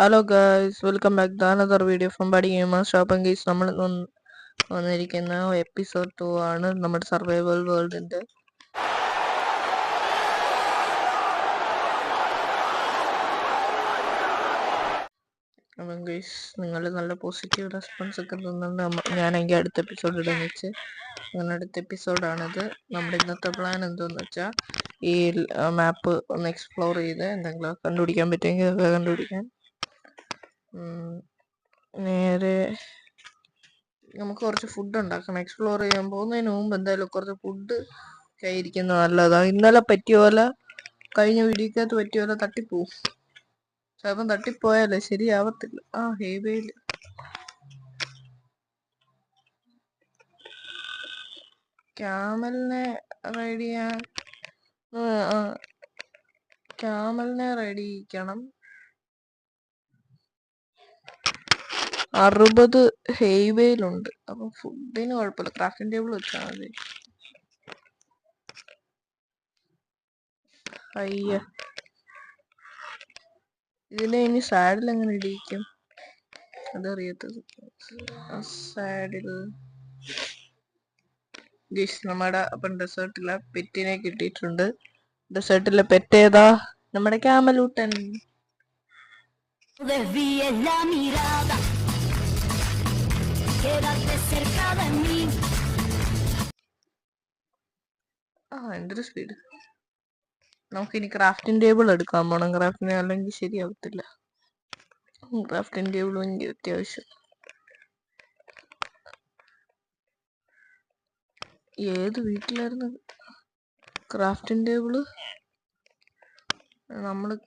Hello guys, welcome back to another video from buddy gamers shop. Guys, നമ്മൾ വന്നിരിക്കുന്ന episode 2 ആണ് നമ്മുടെ survival വേൾഡിന്റെ. അപ്പം ഗൈസ്, നിങ്ങൾ നല്ല പോസിറ്റീവ് റെസ്പോൺസ് ഒക്കെ തന്നുകൊണ്ട് ഞാനെങ്കിൽ അടുത്ത എപ്പിസോഡ് ഇടാന്ന് വെച്ച് അങ്ങനെ അടുത്ത എപ്പിസോഡാണിത്. നമ്മുടെ ഇന്നത്തെ പ്ലാൻ എന്താന്ന് വെച്ചാൽ ഈ മാപ്പ് ഒന്ന് എക്സ്പ്ലോർ ചെയ്ത് എന്തെങ്കിലും കണ്ടുപിടിക്കാൻ പറ്റുമെങ്കിൽ അതൊക്കെ കണ്ടുപിടിക്കാൻ. നേരെ നമുക്ക് കുറച്ച് ഫുഡ് ഉണ്ടാക്കണം. എക്സ്പ്ലോർ ചെയ്യാൻ പോകുന്നതിന് മുമ്പ് എന്തായാലും കുറച്ച് ഫുഡ് കയ്യിരിക്കുന്നത് നല്ലതാണ്. ഇന്നലെ പറ്റിയ പോലെ, കഴിഞ്ഞ വീഡിയോക്കകത്ത് പറ്റിയ പോലെ തട്ടിപ്പോവും. ചിലപ്പം തട്ടിപ്പോയാലേ ശരിയാവത്തില്ല. ഹേവേയില് ക്യാമലിനെ റൈഡ് ചെയ്യാൻ ക്യാമലിനെ റൈഡ് ചെയ്യിക്കണം. 60 ഹെയ്വേയിലുണ്ട്. അപ്പം ഫുഡിന് കുഴപ്പമില്ല, ക്രാഫ്റ്റിംഗ് ടേബിൾ വെച്ചാൽ മതി. അയ്യ, ഇതിനെ ഇനി സാഡിൽ എങ്ങനെ ഇടിയിക്കും അതറിയത്തത്. സാഡിൽ നമ്മുടെ അപ്പം ഡെസേർട്ടിലെ പെറ്റിനെ കിട്ടിയിട്ടുണ്ട്. ഡെസേർട്ടിലെ പെറ്റ് ഏതാ? നമ്മുടെ ക്യാമലൂട്ടൻ. എന്തൊരു സ്പീഡ്. നമുക്കിനി ക്രാഫ്റ്റിംഗ് ടേബിൾ എടുക്കാൻ പോണം. ക്രാഫ്റ്റിംഗ് അല്ലെങ്കിൽ ശരിയാവത്തില്ല. ക്രാഫ്റ്റിംഗ് ടേബിൾ ഭയങ്കര അത്യാവശ്യം. ഏത് വീട്ടിലായിരുന്നു ക്രാഫ്റ്റിംഗ് ടേബിള്? നമ്മള്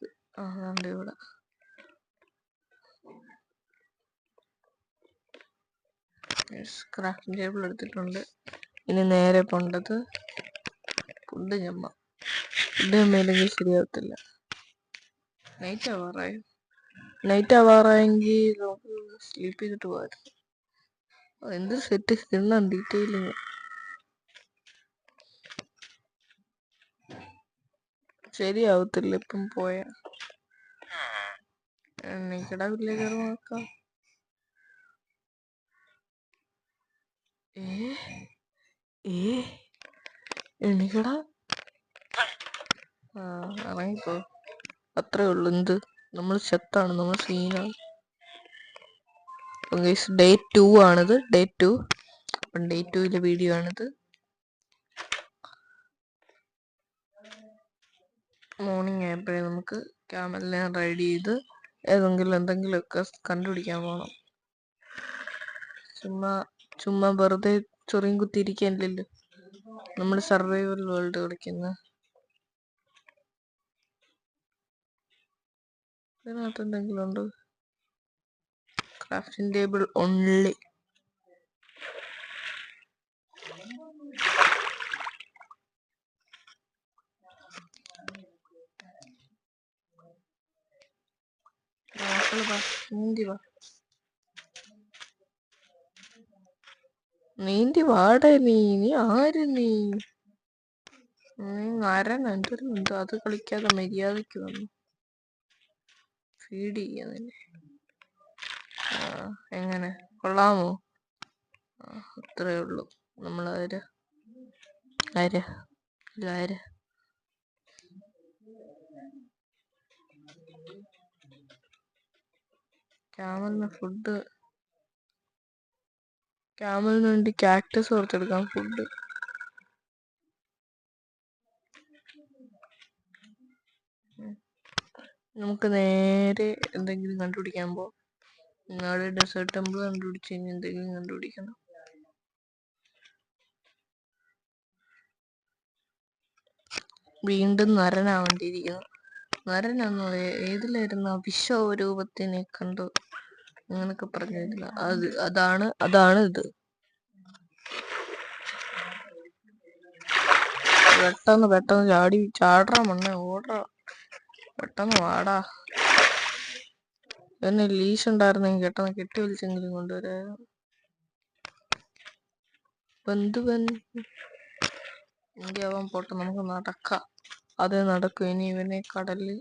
ഇവിടെ ക്രാഫ്റ്റിംഗ് ടേബിൾ എടുത്തിട്ടുണ്ട്. ഇനി നേരെ പോണ്ടത് ഫുഡ് ഞമ്മ. ഫുഡ് ഞമ്മയില്ലെങ്കിൽ ശരിയാവത്തില്ല. നൈറ്റ് ആവാറായെങ്കിൽ നമുക്ക് സ്ലീപ്പ് ചെയ്തിട്ട് പോകാമായിരുന്നു. എന്തൊരു സെറ്റ് കിണ്ണ ഡീറ്റെയിലിങ്. ശരിയാവത്തില്ല ഇപ്പം പോയ. എണ്ണിക്കട വില്ലേജർ നോക്കാം. എണ്ണിക്കട ഇറങ്ങിപ്പോ. അത്രേ ഉള്ളു. എന്ത്, നമ്മൾ ചെത്താണ്, നമ്മൾ സീനാണ്. ഡേ 2 ആണിത്. ഡേ 2. അപ്പം ഡേ 2 വീഡിയോ ആണിത്. മോർണിംഗ് ആയപ്പോഴേ നമുക്ക് ക്യാമലിനെ റൈഡ് ചെയ്ത് എന്തെങ്കിലുമൊക്കെ കണ്ടുപിടിക്കാൻ പോകണം. ചുമ്മാ വെറുതെ ചൊറിയും കുത്തിയിരിക്കാനില്ലല്ലോ. നമ്മൾ സർവൈവൽ വേൾഡ് കളിക്കുന്ന. ഇതിനകത്ത് എന്തെങ്കിലും ഉണ്ടോ? Crafting table only. നീന്തി വാടേ. നീ ആര്? നീ നരൻ. എന്തോ അത് കളിക്കാതെ മര്യാദക്ക് വന്നു ഫീഡ് ചെയ്യാന്നെ. എങ്ങനെ, കൊള്ളാമോ? അത്രേ ഉള്ളു. നമ്മളാര് ക്യാമലിന് വേണ്ടി കാക്ടസ് ഓർത്തെടുക്കാം. ഫുഡ് നമുക്ക് നേരെ എന്തെങ്കിലും കണ്ടുപിടിക്കാൻ പോ. നാളെ ഡെസേർട്ട് ടെമ്പിൾ കണ്ടുപിടിച്ച് ഇനി എന്തെങ്കിലും കണ്ടുപിടിക്കണം. വീണ്ടും നരനാവേണ്ടിയിരിക്കുന്നു. നരനാണോ? ഏതിലായിരുന്നു? വിശ്വരൂപത്തിനെ കണ്ടു അങ്ങനൊക്കെ പറഞ്ഞിരുന്നു. അതാണ് ഇത്. പെട്ടെന്ന് ചാടറാ മണ്ണ. ഓടറാ, പെട്ടെന്ന് വാടാ. എന്നെ ലീഷ് ഉണ്ടായിരുന്നെങ്കിൽ പെട്ടെന്ന് കെട്ടി വലിച്ചെങ്കിലും കൊണ്ടുവരാ. ബന്ധുവൻ എങ്കിൽ അവൻ പോട്ടെ, നമുക്ക് നടക്കാം. അതേ നടക്കും. ഇനി ഇവനെ കടലിൽ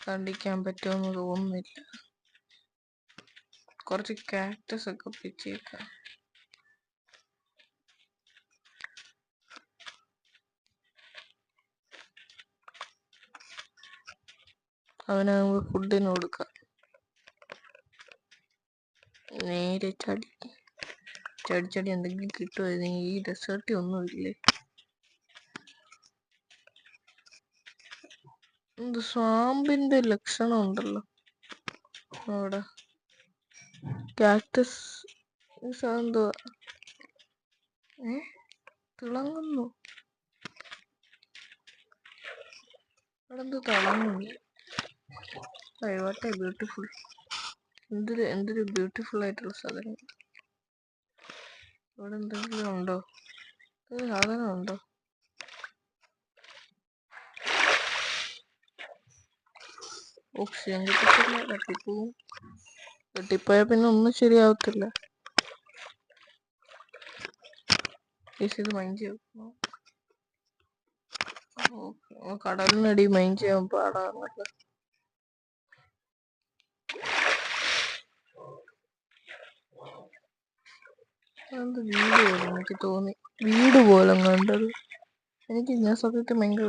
കണ്ടിക്കാൻ പറ്റുമെന്ന് തോന്നുന്നില്ല. കുറച്ച് കാക്ടസ് ഒക്കെ പിച്ചേക്കാം. അവനാകുമ്പോ ഫുഡിന് കൊടുക്കാം. നേരെ ചടി എന്തെങ്കിലും കിട്ടുമായിരുന്നു. ഈ ഡെസേർട്ടി ഒന്നുമില്ലേ? എന്ത് സ്വാമ്പിന്റെ ലക്ഷണം ഉണ്ടല്ലോ അവിടെ. കാക്ടസ് എന്തുവാ? തിളങ്ങുന്നു. അവിടെ എന്തോ തിളങ്ങുന്നു. What beautiful. എന്തൊരു ബ്യൂട്ടിഫുൾ ആയിട്ടുള്ള സാധനം. ഇവിടെ എന്തെങ്കിലും ഉണ്ടോ? ഒരു സാധനം ഉണ്ടോ? ഓക്സിജൻ കിട്ടത്തില്ല. തട്ടിപ്പോവും. തട്ടിപ്പോയാൽ പിന്നെ ഒന്നും ശരിയാവത്തില്ല. ഇത് മൈൻഡ് ചെയ്യും. കടലിനടി മൈൻഡ് ചെയ്യാൻ പാടാണല്ലോ. എന്ത് വീട് പോലെ എനിക്ക് തോന്നി. വീട് പോലെ കണ്ടത്. ഞാൻ സത്യത്തിൽ ഭയങ്കര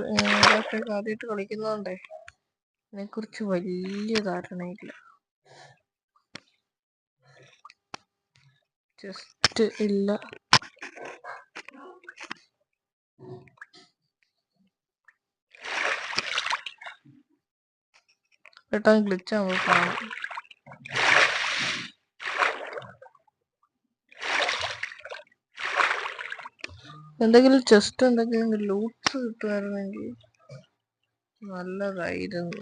ആദ്യമായിട്ട് കളിക്കുന്നോണ്ടേ അതിനെ കുറിച്ച് വലിയ ധാരണയില്ല. ജസ്റ്റ് ഇല്ല. പെട്ടെന്ന് ഗ്ലിച്ചാകുമ്പോ കാണാം. എന്തെങ്കിലും ചെസ്റ്റ് എന്തെങ്കിലും ലൂട്ട്സ് കിട്ടുമായിരുന്നെങ്കിൽ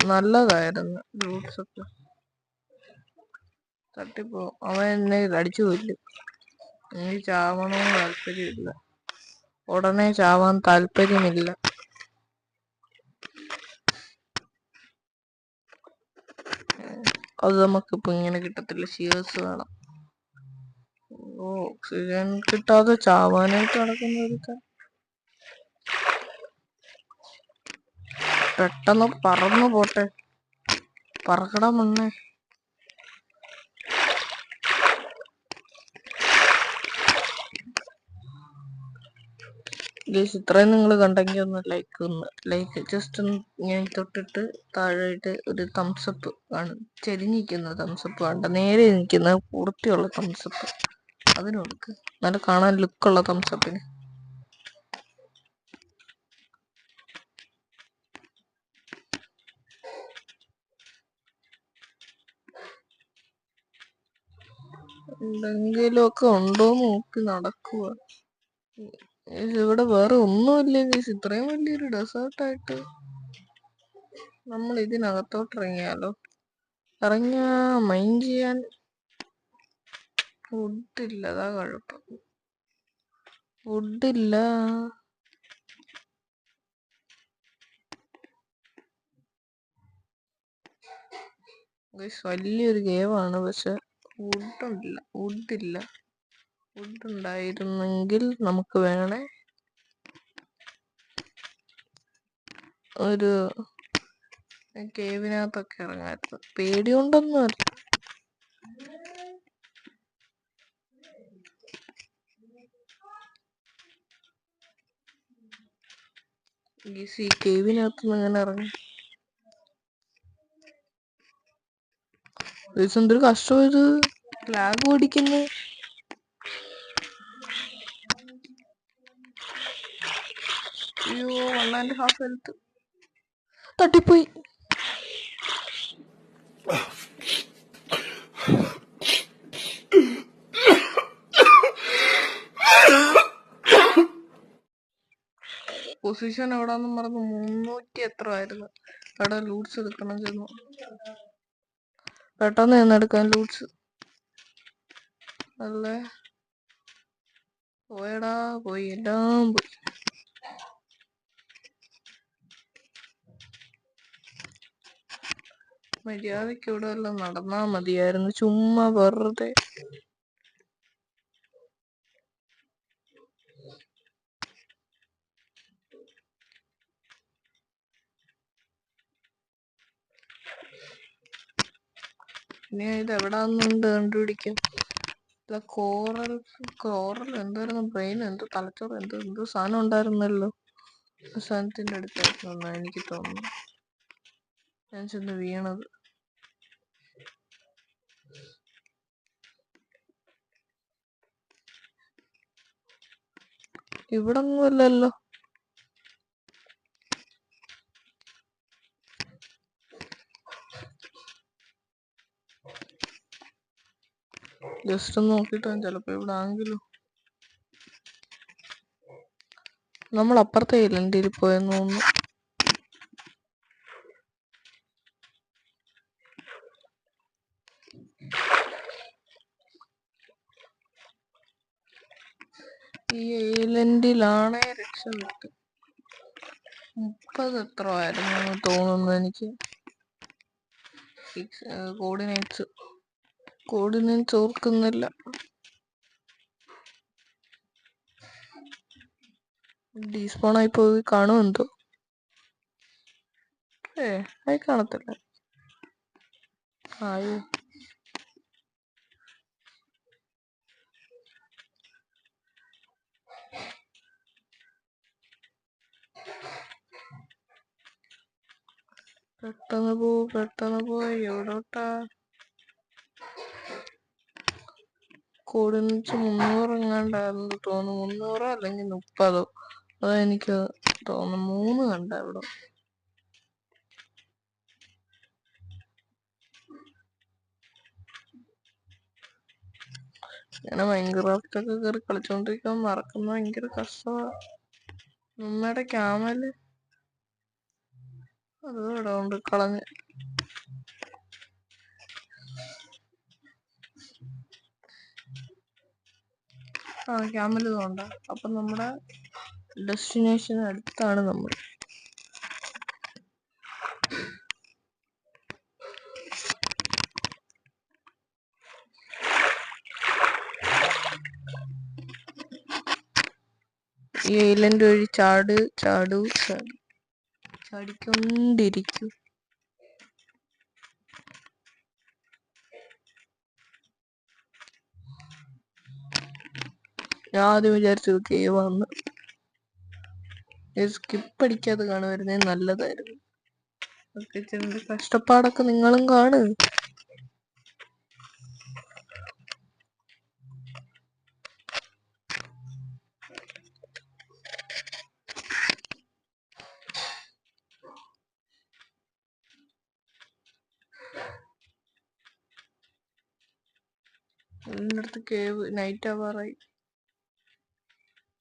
നല്ലതായിരുന്നു. ലൂട്ട്സ് ഒക്കെ തട്ടിപ്പോ അവൻ എന്നെ അടിച്ചു കൊല്ലും. എനിക്ക് ചാവണമെന്ന് താല്പര്യമില്ല. ഉടനെ ചാവാൻ താല്പര്യമില്ല. അത് നമുക്കിപ്പോ ഇങ്ങനെ കിട്ടത്തില്ല. ഷിയേഴ്സ് വേണം. ഓക്സിജൻ കിട്ടാതെ ചാവാനായിട്ട് നടക്കുന്നവർക്ക് പെട്ടെന്ന് പറന്നു പോട്ടെ. പറക്കട മുന്നേ. ഇത്രയും നിങ്ങൾ കണ്ടെങ്കിൽ ഒന്ന് ലൈക്ക് ജസ്റ്റ് ഒന്ന് ഇങ്ങനെ തൊട്ടിട്ട് താഴെയിട്ട് ഒരു തംസപ്പ് കാണും. ചെരിഞ്ഞിരിക്കുന്ന തംസപ്പ് വേണ്ട, നേരെ നിൽക്കുന്ന വൃത്തിയുള്ള തംസപ്പ് അതിന് കൊടുക്ക്. നല്ല കാണാൻ ലുക്കുള്ള തംസപ്പിന്. എന്തെങ്കിലുമൊക്കെ ഉണ്ടോ നോക്കി നടക്കുക. ഇവിടെ വേറെ ഒന്നുമില്ല. ഇത്രയും വലിയൊരു ഡെസേർട്ടായിട്ട് നമ്മൾ ഇതിനകത്തോട്ട് ഇറങ്ങിയാലോ? ഇറങ്ങിയാ മൈൻഡ് ചെയ്യാൻ ഫുഡില്ല. അതാ കുഴപ്പം. ഫുഡില്ല. വലിയൊരു ഗെയിമാണ്. പക്ഷെ വുഡില്ല. വുഡ് ഉണ്ടായിരുന്നെങ്കിൽ നമുക്ക് വേണേ ഒരു കേവിനകത്തൊക്കെ ഇറങ്ങായിരുന്നു. പേടിയുണ്ടൊന്നും അല്ല. ഈ കേവിനകത്തുനിന്ന് അങ്ങനെ ഇറങ്ങി. എന്തൊരു കഷ്ടം ഇത്. ലാഗ് ഓടിക്കുന്നു. അയ്യോ, 1.5 ഹെൽത്ത് തട്ടിപ്പോയി. പൊസിഷൻ എവിടാന്നും പറഞ്ഞു 300 എത്ര ആയിരുന്നു. അവിടെ ലൂട്ട്സ് എടുക്കണം ചെന്നു. പെട്ടെന്ന് ചെന്നെടുക്കാൻ ലൂട്ട്സ്. അല്ലേ പോയടാ, പോയി, എല്ലാം പോയി. മര്യാദക്ക് ഇവിടെ എല്ലാം നടന്നാ മതിയായിരുന്നു. ചുമ്മാ വെറുതെ. ഇനി ഇത് എവിടാന്നുണ്ട് കണ്ടുപിടിക്കും. കോറൽ എന്തായിരുന്നു, ബ്രെയിൻ എന്തോ തലച്ചോറ് എന്തോ സാധനം ഉണ്ടായിരുന്നല്ലോ. സാധനത്തിന്റെ അടുത്തായിരുന്നു എനിക്ക് തോന്നുന്നു ഞാൻ ചെന്ന് വീണത്. ഇവിടൊന്നുമല്ലല്ലോ. ജസ്റ്റ് ഒന്ന് നോക്കിട്ടോ, ചിലപ്പോ ഇവിടെ ആണെങ്കിലും. നമ്മൾ അപ്പുറത്തെ ഐലൻഡിൽ പോയെന്ന് തോന്നുന്നു. ഈ ഐലൻഡിലാണേ രക്ഷപ്പെട്ടു. 30 എത്ര ആയിരുന്നു തോന്നുന്നു എനിക്ക്. കോർഡിനേറ്റ്സ് ഓർക്കുന്നില്ല. ഡീസ്പോൺ ആയി പോയി കാണുമെന്തോ. ആയി കാണത്തില്ല. ആയോ പെട്ടെന്ന് പോയി എവിടോട്ടാ. കോർഡിനേറ്റ്സ് 300 എങ്ങാണ്ടായിരുന്നു തോന്നുന്നു. 300 അല്ലെങ്കിൽ 30. അതെനിക്ക് തോന്നുന്നു 3 കണ്ട ഇവിടെ. ഇങ്ങനെ മൈൻക്രാഫ്റ്റ് ഒക്കെ കയറി കളിച്ചോണ്ടിരിക്കാൻ മറക്കുന്ന ഭയങ്കര കഷ്ടമാണ്. നമ്മുടെ ക്യാമല് അത് ഇവിടെ കൊണ്ട് കളഞ്ഞ്. ക്യാമല് തോണ്ട. അപ്പൊ നമ്മുടെ ഡെസ്റ്റിനേഷൻ അടുത്താണ് നമ്മൾ. ഈ ഐലൻഡ് വഴി ചാടിക്കൊണ്ടിരിക്കും. ഞാൻ ആദ്യം വിചാരിച്ചു കേവാന്ന്. സ്കിപ്പ് അടിക്കാതെ കാണുമായിരുന്നേ നല്ലതായിരുന്നു. കഷ്ടപ്പാടൊക്കെ നിങ്ങളും കാണു. എല്ലായിടത്ത് കേവ്. നൈറ്റ് ആവാറായി.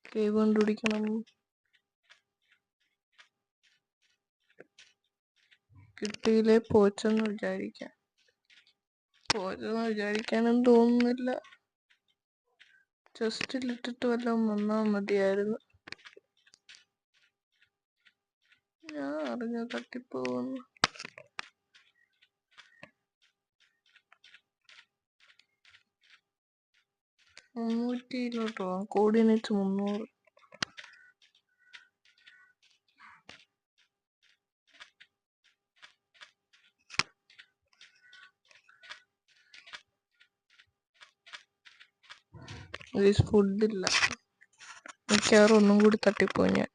കേവ് കണ്ടുപിടിക്കണം. കിട്ടിയില്ലേ പോച്ചെന്ന് വിചാരിക്കാനും തോന്നുന്നില്ല. ചെസ്റ്റിലിട്ടിട്ട് വല്ലതും വന്നാ മതിയായിരുന്നു. ഞാൻ അറിഞ്ഞ തട്ടിപ്പോകുന്നു. 300 പോവാം. കോർഡിനേറ്റ്സ് 300. ഫുഡില്ല. മിക്കവാറും ഒന്നും കൂടി തട്ടിപ്പോയി ഞാൻ.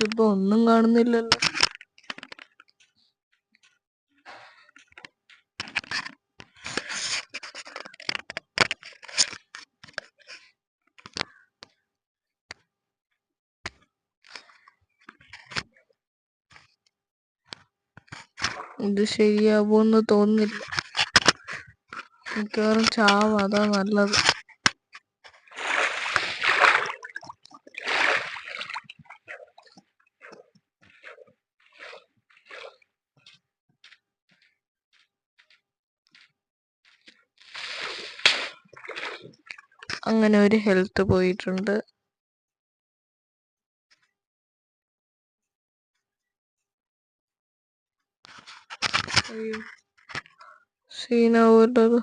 ഇപ്പൊ ഒന്നും കാണുന്നില്ലല്ലോ. ഇത് ശരിയാവുമെന്ന് തോന്നുന്നില്ല. മിക്കവാറും ചാവും. അതാ നല്ലത്. അങ്ങനെ ഒരു ഹെൽത്ത് പോയിട്ടുണ്ട്. അയ്യോ സീനാവൂല്ലത്.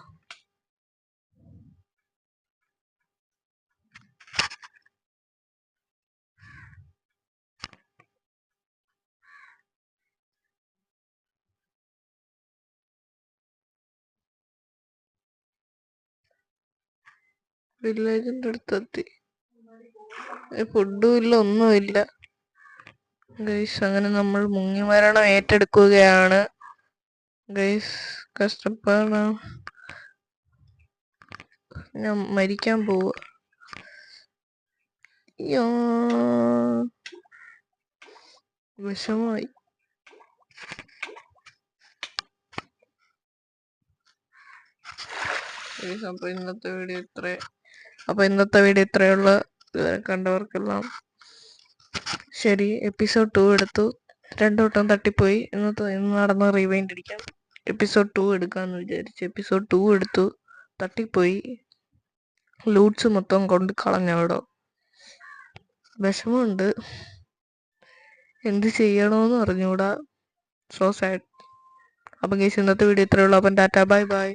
വില്ലേജിന്റെ അടുത്തെത്തി. ഫുഡും ഇല്ല, ഒന്നുമില്ല ഗൈസ്. അങ്ങനെ നമ്മൾ മുങ്ങി മരണം ഏറ്റെടുക്കുകയാണ് ഗൈസ്. കഷ്ടപ്പാടാണ്, ഞാൻ മരിക്കാൻ പോവുക. വിഷമായി. അപ്പൊ ഇന്നത്തെ വീഡിയോ ഇത്രയുള്ള. ഇതുവരെ കണ്ടവർക്കെല്ലാം ശരി. എപ്പിസോഡ് 2 എടുത്തു. 2 വട്ടം തട്ടിപ്പോയി. ഇന്ന് നടന്ന് റിവൈൻഡ് അടിക്കാം. എപ്പിസോഡ് 2 എടുക്കാന്ന് വിചാരിച്ചു. എപ്പിസോഡ് 2 എടുത്തു, തട്ടിപ്പോയി. ലൂട്ട്സ് മൊത്തം കൊണ്ട് കളഞ്ഞവിടോ. വിഷമമുണ്ട്, എന്ത് ചെയ്യണോന്ന് അറിഞ്ഞൂടാ. So sad. അപ്പം ഗൈസ് ഇന്നത്തെ വീഡിയോ ഇത്രയുള്ളൂ. അപ്പം ടാറ്റാ, ബൈ ബൈ.